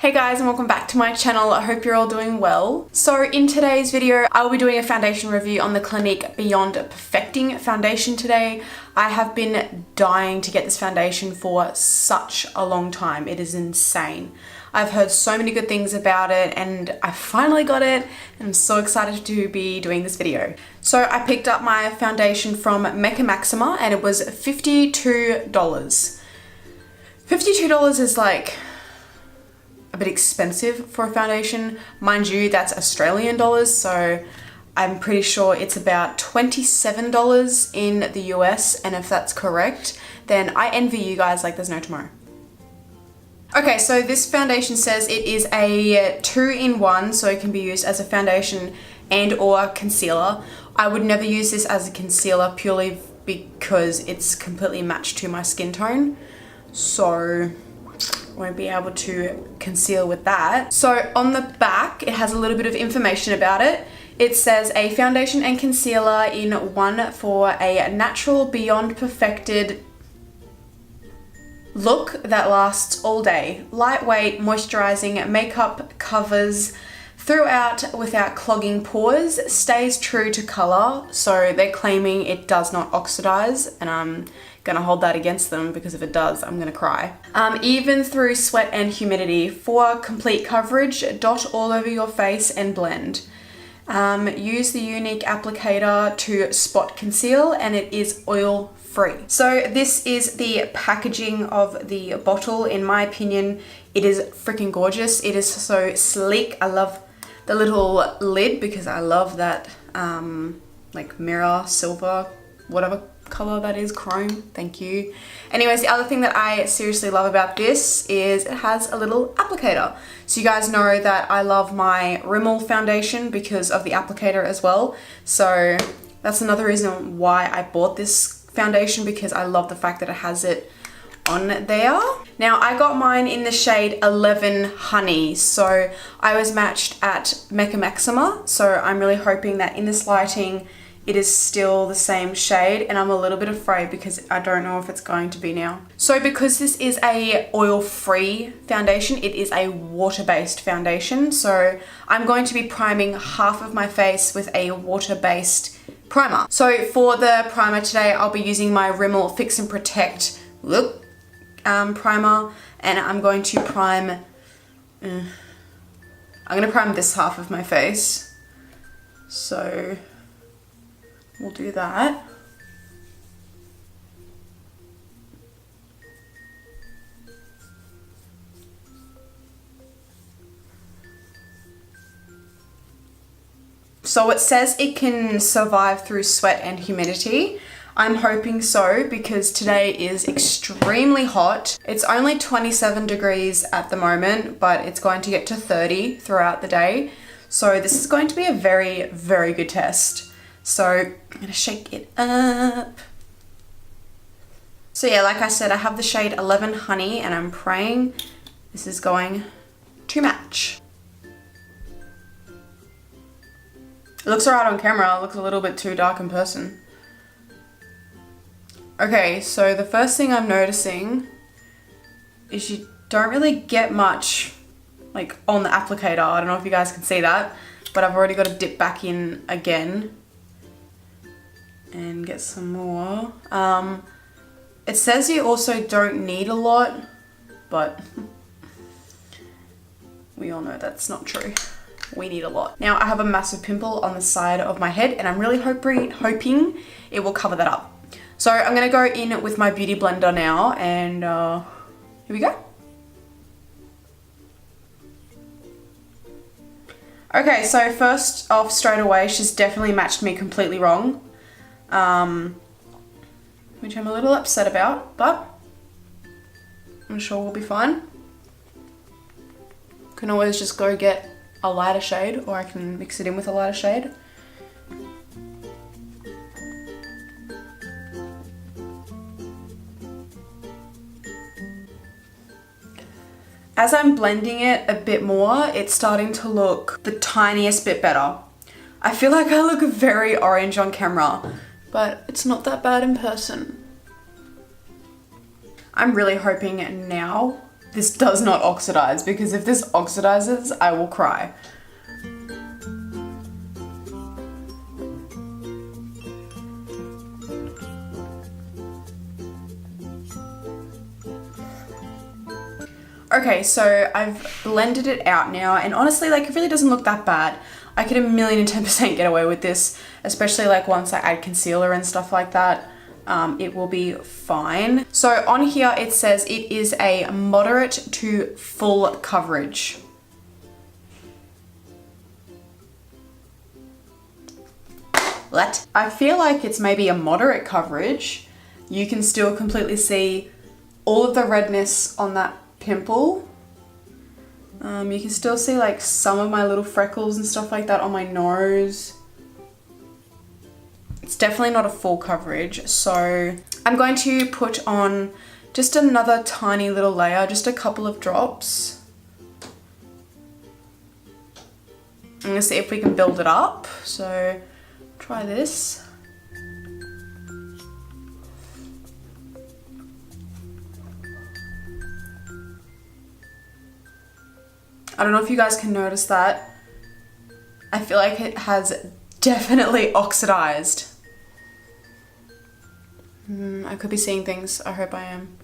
Hey guys, and welcome back to my channel. I hope you're all doing well. So in today's video, I will be doing a foundation review on the Clinique Beyond Perfecting Foundation today. I have been dying to get this foundation for such a long time. It is insane. I've heard so many good things about it and I finally got it and I'm so excited to be doing this video. So I picked up my foundation from Mecca Maxima and it was $52. $52 is like a bit expensive for a foundation. Mind you, that's Australian dollars, so I'm pretty sure it's about $27 in the US, and if that's correct, then I envy you guys like there's no tomorrow. Okay, so this foundation says it is a 2-in-1, so it can be used as a foundation and or concealer. I would never use this as a concealer purely because it's completely matched to my skin tone, so won't be able to conceal with that. So on the back, it has a little bit of information about it. It says a foundation and concealer in one for a natural beyond perfected look that lasts all day. Lightweight, moisturizing makeup covers throughout without clogging pores, stays true to color. So they're claiming it does not oxidize, and I'm gonna hold that against them because if it does, I'm gonna cry. Even through sweat and humidity. For complete coverage, dot all over your face and blend. Use the unique applicator to spot conceal, and it is oil free. So this is the packaging of the bottle. In my opinion, it is freaking gorgeous. It is so sleek. I love the little lid because I love that like mirror silver, whatever color that is, chrome, thank you. Anyways, the other thing that I seriously love about this is it has a little applicator. So you guys know that I love my Rimmel foundation because of the applicator as well. So that's another reason why I bought this foundation, because I love the fact that it has it on there. Now I got mine in the shade 11 Honey, so I was matched at Mecca Maxima, so I'm really hoping that in this lighting it is still the same shade, and I'm a little bit afraid because I don't know if it's going to be now. So because this is a oil-free foundation, it is a water-based foundation, so I'm going to be priming half of my face with a water-based primer. So for the primer today, I'll be using my Rimmel Fix and Protect primer, and I'm going to prime this half of my face. So we'll do that. So it says it can survive through sweat and humidity. I'm hoping so because today is extremely hot. It's only 27 degrees at the moment, but it's going to get to 30 throughout the day. So this is going to be a very, very good test. So I'm gonna shake it up. So yeah, like I said, I have the shade 11 Honey, and I'm praying this is going to match. It looks alright on camera. It looks a little bit too dark in person. Okay, so the first thing I'm noticing is you don't really get much like on the applicator. I don't know if you guys can see that, but I've already got to dip back in again and get some more. It says you also don't need a lot, but we all know that's not true. We need a lot. Now I have a massive pimple on the side of my head, and I'm really hoping it will cover that up. So I'm gonna go in with my beauty blender now, and here we go. Okay, so first off, straight away, she's definitely matched me completely wrong. Which I'm a little upset about, but I'm sure we'll be fine. Can always just go get a lighter shade, or I can mix it in with a lighter shade. As I'm blending it a bit more, it's starting to look the tiniest bit better. I feel like I look very orange on camera, but it's not that bad in person. I'm really hoping now this does not oxidize, because if this oxidizes, I will cry. Okay, so I've blended it out now, and honestly, like, it really doesn't look that bad. I could 1,010% get away with this, especially like once I add concealer and stuff like that. It will be fine. So on here it says it is a moderate to full coverage. What? I feel like it's maybe a moderate coverage. You can still completely see all of the redness on that pimple. You can still see like some of my little freckles and stuff like that on my nose. It's definitely not a full coverage, so I'm going to put on just another tiny little layer, just a couple of drops. I'm gonna see if we can build it up, so try this. I don't know if you guys can notice that. I feel like it has definitely oxidized. I could be seeing things. I hope I am.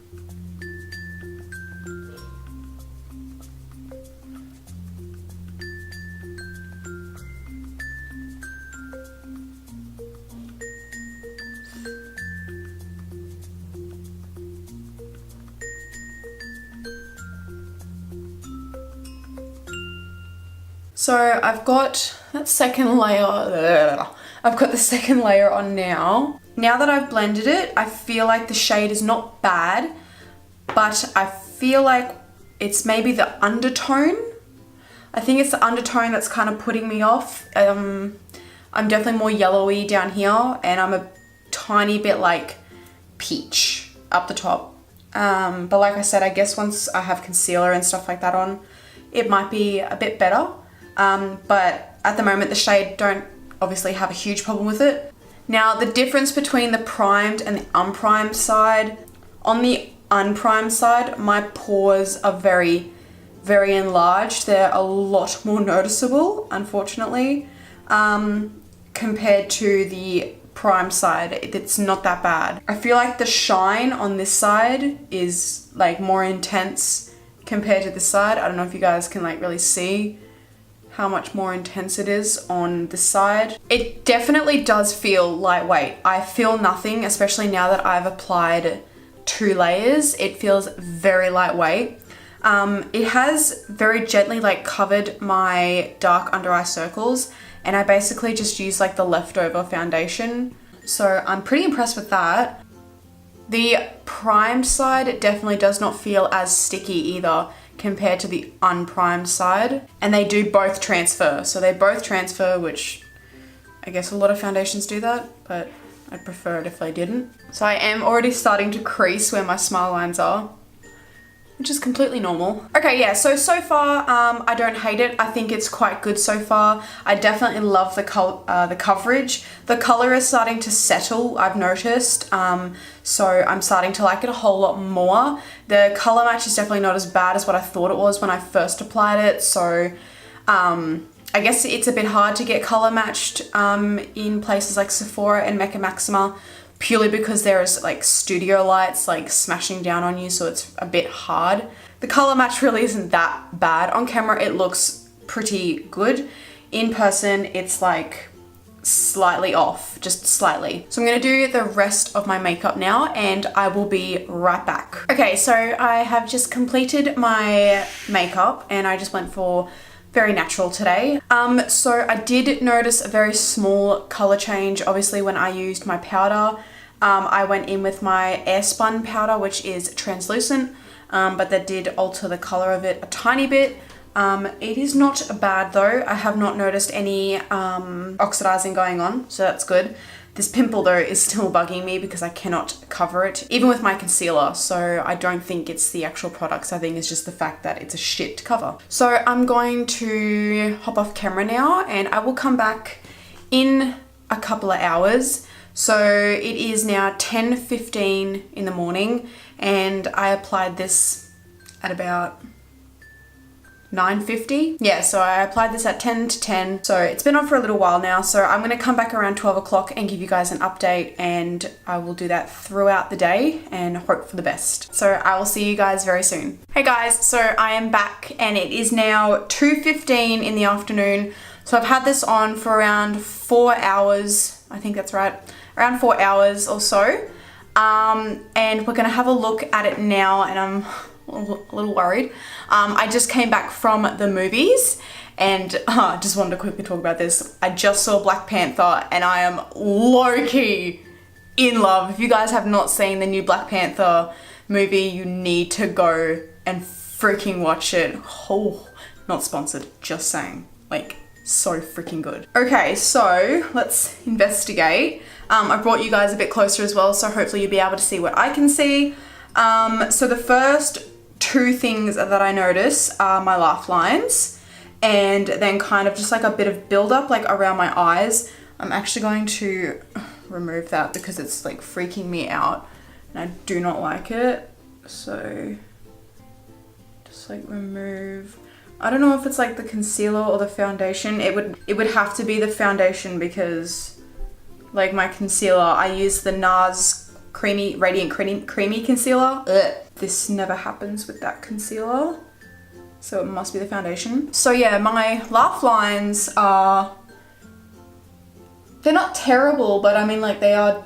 So I've got that second layer. I've got the second layer on now. Now that I've blended it, I feel like the shade is not bad, but I feel like it's maybe the undertone. I think it's the undertone that's kind of putting me off. I'm definitely more yellowy down here, and I'm a tiny bit like peach up the top. But like I said, I guess once I have concealer and stuff like that on, it might be a bit better. But at the moment, the shade don't obviously have a huge problem with it. Now, the difference between the primed and the unprimed side, on the unprimed side, my pores are very, very enlarged. They're a lot more noticeable, unfortunately, compared to the primed side. It's not that bad. I feel like the shine on this side is like more intense compared to this side. I don't know if you guys can like really see how much more intense it is on this side. It definitely does feel lightweight. I feel nothing, especially now that I've applied 2 layers. It feels very lightweight. It has very gently like covered my dark under eye circles, and I basically just used like the leftover foundation. So I'm pretty impressed with that. The primed side definitely does not feel as sticky either compared to the unprimed side, and they do both transfer. So they both transfer, which I guess a lot of foundations do that, but I'd prefer it if they didn't. So I am already starting to crease where my smile lines are, which is completely normal. Okay, yeah, so far, I don't hate it. I think it's quite good so far. I definitely love the coverage. The color is starting to settle, I've noticed. So I'm starting to like it a whole lot more. The color match is definitely not as bad as what I thought it was when I first applied it. So I guess it's a bit hard to get color matched in places like Sephora and Mecca Maxima, purely because there is like studio lights like smashing down on you, so it's a bit hard. The color match really isn't that bad. On camera it looks pretty good. In person it's like slightly off, just slightly. So I'm gonna do the rest of my makeup now, and I will be right back. Okay, so I have just completed my makeup, and I just went for very natural today. So I did notice a very small color change, obviously, when I used my powder. I went in with my Airspun powder, which is translucent, but that did alter the color of it a tiny bit. It is not bad though. I have not noticed any oxidizing going on, so that's good. This pimple though is still bugging me because I cannot cover it, even with my concealer. So I don't think it's the actual products. I think it's just the fact that it's a shit to cover. So I'm going to hop off camera now, and I will come back in a couple of hours. So it is now 10:15 in the morning, and I applied this at about 9:50. Yeah, so I applied this at 10 to 10. So it's been on for a little while now. So I'm going to come back around 12 o'clock and give you guys an update, and I will do that throughout the day and hope for the best. So I will see you guys very soon. Hey guys, so I am back and it is now 2:15 in the afternoon. So I've had this on for around 4 hours. I think that's right. Around 4 hours or so. And we're going to have a look at it now, and I'm a little worried. I just came back from the movies and I just wanted to quickly talk about this. I just saw Black Panther and I am low-key in love. If you guys have not seen the new Black Panther movie, you need to go and freaking watch it. Oh, not sponsored, just saying. Like, so freaking good. Okay, so let's investigate. I brought you guys a bit closer as well, so hopefully you'll be able to see what I can see. So the first two things that I notice are my laugh lines, and then kind of just like a bit of buildup like around my eyes. I'm actually going to remove that because it's like freaking me out and I do not like it. So just like remove. I don't know if it's like the concealer or the foundation. It would have to be the foundation because like my concealer, I use the NARS Radiant Creamy Concealer. Ugh. This never happens with that concealer, so it must be the foundation. So yeah, my laugh lines are, they're not terrible, but I mean like they are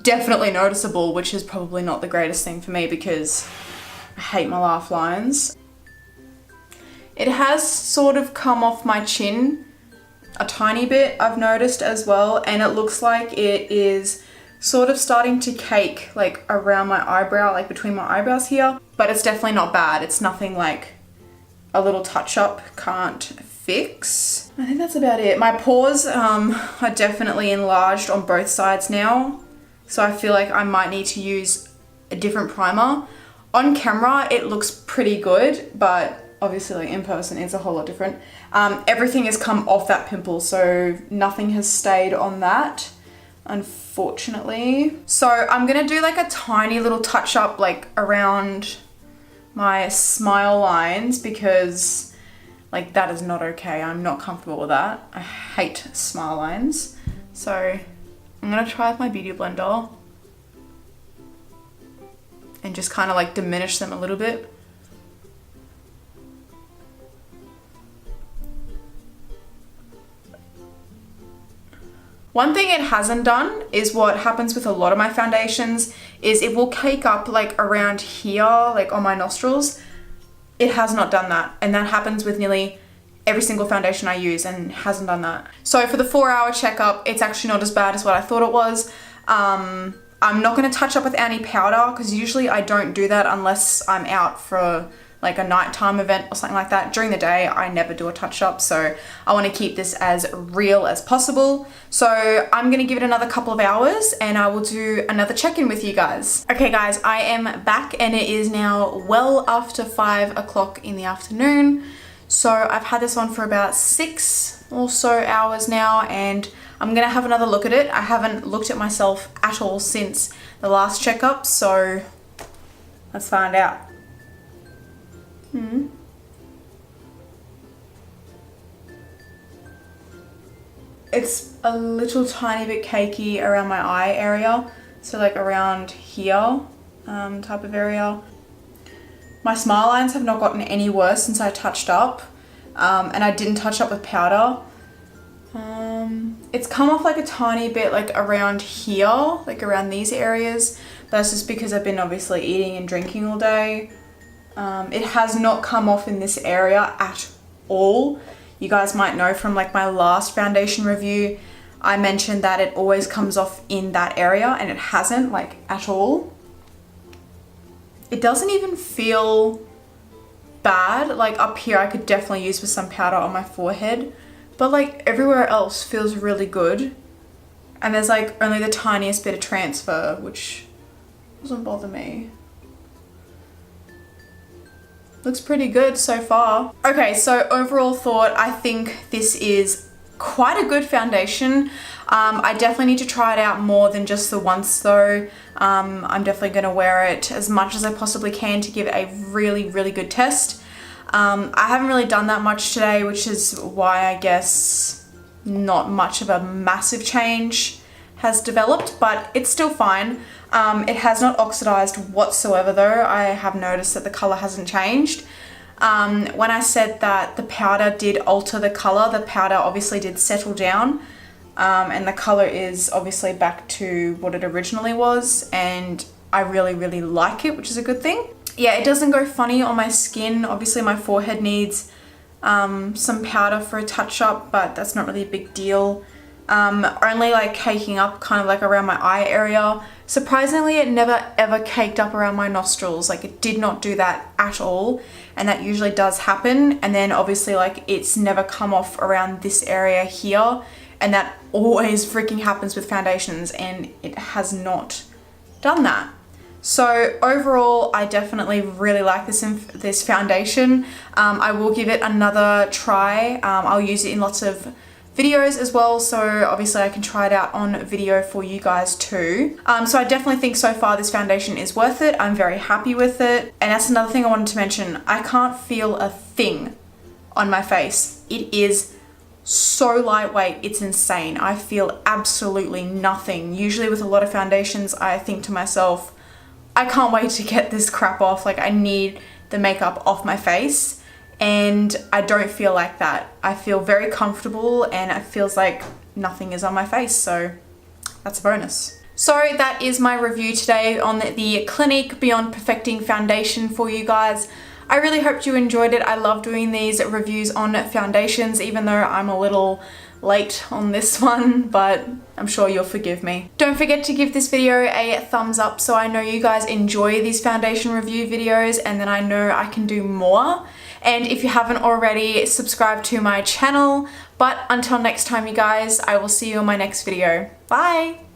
definitely noticeable, which is probably not the greatest thing for me because I hate my laugh lines. It has sort of come off my chin a tiny bit, I've noticed as well, and it looks like it is sort of starting to cake like around my eyebrow, like between my eyebrows here, but it's definitely not bad. It's nothing like a little touch up can't fix. I think that's about it. My pores are definitely enlarged on both sides now, so I feel like I might need to use a different primer. On camera it looks pretty good, but obviously like in person it's a whole lot different. Everything has come off that pimple, so nothing has stayed on that, unfortunately. So I'm gonna do like a tiny little touch up like around my smile lines because like that is not okay. I'm not comfortable with that. I hate smile lines. So I'm gonna try with my beauty blender and just kind of like diminish them a little bit. One thing it hasn't done is what happens with a lot of my foundations is it will cake up like around here, like on my nostrils. It has not done that, and that happens with nearly every single foundation I use and hasn't done that. So for the 4-hour checkup, it's actually not as bad as what I thought it was. I'm not going to touch up with any powder because usually I don't do that unless I'm out for like a nighttime event or something like that. During the day, I never do a touch up, so I want to keep this as real as possible. So I'm gonna give it another couple of hours and I will do another check-in with you guys. Okay guys, I am back and it is now well after 5 o'clock in the afternoon. So I've had this on for about 6 or so hours now, and I'm gonna have another look at it. I haven't looked at myself at all since the last checkup, so let's find out. It's a little tiny bit cakey around my eye area, so like around here type of area. My smile lines have not gotten any worse since I touched up, and I didn't touch up with powder. It's come off like a tiny bit like around here, like around these areas, but that's just because I've been obviously eating and drinking all day. It has not come off in this area at all. You guys might know from like my last foundation review, I mentioned that it always comes off in that area, and it hasn't, like, at all. It doesn't even feel bad. Like up here I could definitely use with some powder on my forehead, but like everywhere else feels really good. And there's like only the tiniest bit of transfer, which doesn't bother me. Looks pretty good so far. Okay, so overall thought, I think this is quite a good foundation. I definitely need to try it out more than just the once though. I'm definitely going to wear it as much as I possibly can to give it a really, really good test. I haven't really done that much today, which is why I guess not much of a massive change has developed, but it's still fine. It has not oxidized whatsoever though. I have noticed that the color hasn't changed. When I said that the powder did alter the color, the powder obviously did settle down, and the color is obviously back to what it originally was, and I really, really like it, which is a good thing. Yeah, it doesn't go funny on my skin. Obviously my forehead needs some powder for a touch-up, but that's not really a big deal. Only like caking up kind of like around my eye area. Surprisingly, it never ever caked up around my nostrils. Like it did not do that at all, and that usually does happen. And then obviously like it's never come off around this area here, and that always freaking happens with foundations, and it has not done that. So overall, I definitely really like this foundation. I will give it another try. I'll use it in lots of videos as well, so obviously I can try it out on video for you guys too. So I definitely think so far this foundation is worth it. I'm very happy with it. And that's another thing I wanted to mention. I can't feel a thing on my face. It is so lightweight, it's insane. I feel absolutely nothing. Usually with a lot of foundations, I think to myself, I can't wait to get this crap off. Like I need the makeup off my face. And I don't feel like that. I feel very comfortable and it feels like nothing is on my face, so that's a bonus. So that is my review today on the Clinique Beyond Perfecting Foundation for you guys. I really hoped you enjoyed it. I love doing these reviews on foundations, even though I'm a little late on this one, but I'm sure you'll forgive me. Don't forget to give this video a thumbs up so I know you guys enjoy these foundation review videos, and then I know I can do more. And if you haven't already, subscribe to my channel. But until next time, you guys, I will see you in my next video. Bye!